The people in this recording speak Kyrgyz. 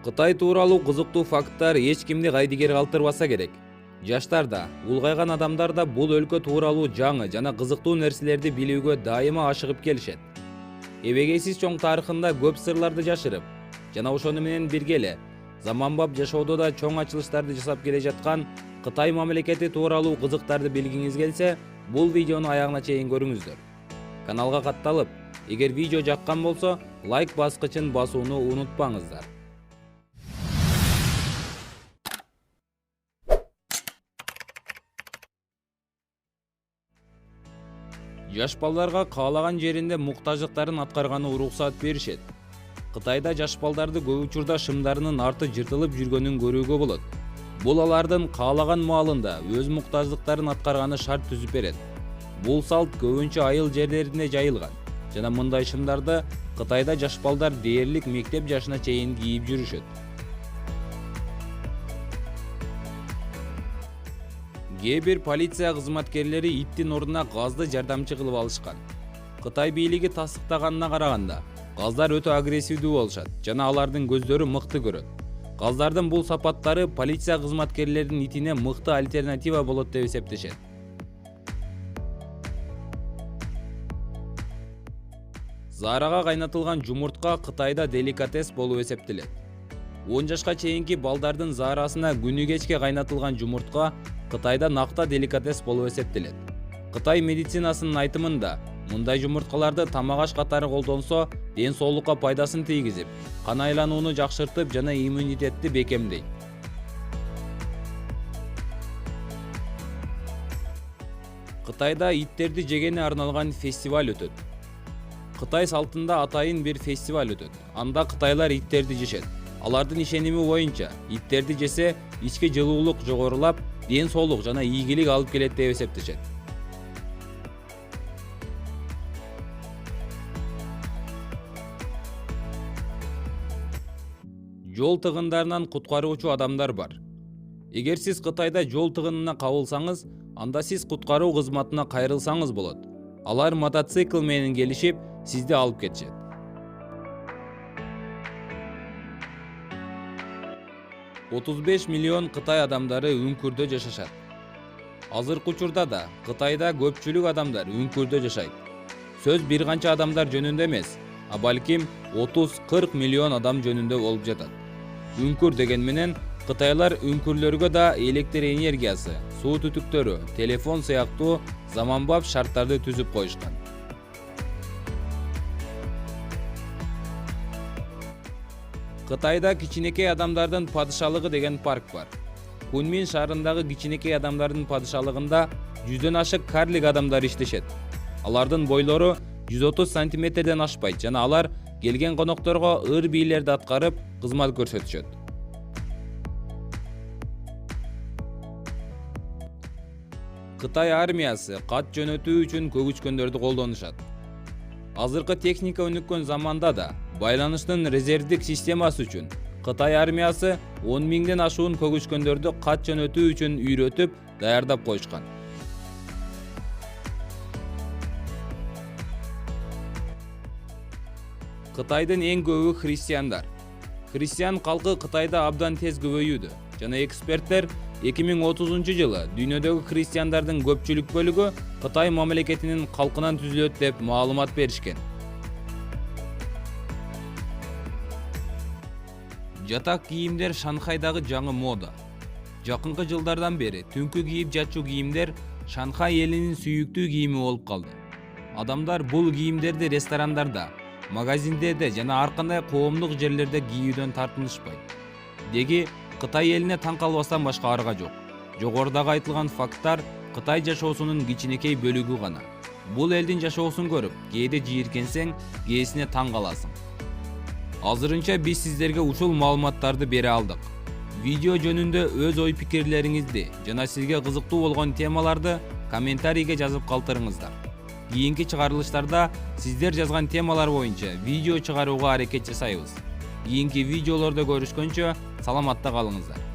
Кытай тууралуу кызыктуу факттар эч кимди кайдыгер калтырбаса керек. Жаштар да, улгайган адамдар да бул өлкө тууралуу жаңы жана кызыктуу нерселерди билүүгө дайыма ашыгып келишет. Эбегейсиз чоң тарыхында көп сырларды жашырып, жана ошону менен бирге эле заманбап жашоодо да чоң ачылыштарды жасап келе жаткан Кытай мамлекети тууралуу кызыктарды билгиңиз келсе, бул видеону аягына чейин көрүңүздөр. Каналга катталып, эгер видео жаккан болсо, лайк баскычын басууну унутпаңыздар. Жаш балдарга каалаган жеринде муктаждыктарын аткарганы уруксат беришет. Кытайда жаш балдарды көп учурда шымдарынын арты жыртылып жүргөнүн көрүүгө болот. Бул алардын каалаган маалында өз муктаждыктарын аткарганы шарт түзүп берет. Бул салт көбүнчө айыл жерлеринде жайылган жана мындай шымдарды Кытайда жаш балдар дээрлик мектеп жашына чейин кийип жүрүшөт. Кээ бир полиция кызматкерлери иттин ордуна газды жардамчы кылып алышкан. Кытай бийлиги тастыктаганына караганда, газдар өтө агрессивдүү болушат жана алардын көздөрү мыкты көрөт. Газдардын бул сапаттары полиция кызматкерлеринин итине мыкты альтернатива болот деп эсептешет. Заарага кайнатылган жумуртка Кытайда деликатес болуп эсептелет. 10 жашка чейинки балдардын заарасына күнү кечке кайнатылган жумуртка Кытайда накта деликатес болуп эсептелет. Кытай медицинасынын айтымында, мындай жумурткаларды тамак аш катары колдонсо, ден соолукка пайдасын тийгизип, кан айланууну жакшыртып жана иммунитетти бекемдейт. Кытайда иттерди жегене арналган фестиваль өтөт. Кытай салтында атайын бир фестиваль өтөт. Анда кытайлар иттерди жешет. Алардын ишеними боюнча, иттерди жесе ички жылуулук жогорулап, ден соолук жана ийгилик алып келет деп эсептешет. Жол тыгындарынан куткаруучу адамдар бар. Эгер сиз Кытайда жол тыгынына кабылсаңыз, анда сиз куткаруу кызматына кайрылсаңыз болот. Алар мотоцикл менен келишип, сизди алып кетишет. $35 миллион Кытай адамдары үңкүрдө жашашат. Азыркы учурда да Кытайда көпчүлүк адамдар үңкүрдө жашайт. Сөз бир канча адамдар жөнүндө эмес, а балким 30-40 миллион адам жөнүндө болуп жатат. Үңкүр деген менен кытайлар үңкүрлөргө да электр энергиясы, суу түтүктөрү, телефон сыяктуу заманбап шарттарды түзүп коюшкан. Кытайда кичинекей адамдардын падышалыгы деген парк бар. Кунмин шаарындагы кичинекей адамдардын падышалыгында 100дөн ашык карлик адамдар иштешет. Алардын бойлору 130 сантиметрден ашпайт жана алар келген конокторго ыр бийлерди аткарып, кызмат көрсөтүшөт. Кытай армиясы кат жөнөтүү үчүн көгүчкөндөрдү колдонушат. Азыркы техника өнүккөн заманда да байланыштын резервдик системасы үчүн Кытай армиясы 10 миңден ашуун көгүчкөндөрдү кат жөнөтүү үчүн үйрөтүп, даярдап коюшкан. Кытайдын эң көбү христиандар. Христиан калкы Кытайда абдан тез көбөйүүдө жана эксперттер 2030 жылы дүйнөдөгү христиандардын көпчүлүк бөлүгү Кытай мамлекетинин калкынан түзүлөт деп маалымат беришкен. Жатак кийимдер Шанхайдагы жаңы мода. Жакынкы жылдардан бери түнкү кийип жатчу кийимдер Шанхай элинин сүйүктүү кийими болуп калды. Адамдар бул кийимдерди ресторандарда, магазиндерде жана ар кандай коомдук жерлерде кийүүдөн тартынышпайт. Деги Кытай элине таң калбастан башка арга жок. Жогорудагы айтылган факттар Кытай жашоосунун кичинекей бөлүгү гана. Бул элдин жашоосун көрүп, кээде жийиркенсең, кээсине таң каласың. Азырынча биз сиздерге ушул маалыматтарды бере алдык. Видео жөнүндө өз ой пикирлериңизди жана сизге кызыктуу болгон темаларды комментарийге жазып калтырыңыздар. Кийинки чыгарылыштарда сиздер жазган темалар боюнча видео чыгарууга аракет жасайбыз. Кийинки видеолордо көрүшкөнчө саламатта калыңыздар.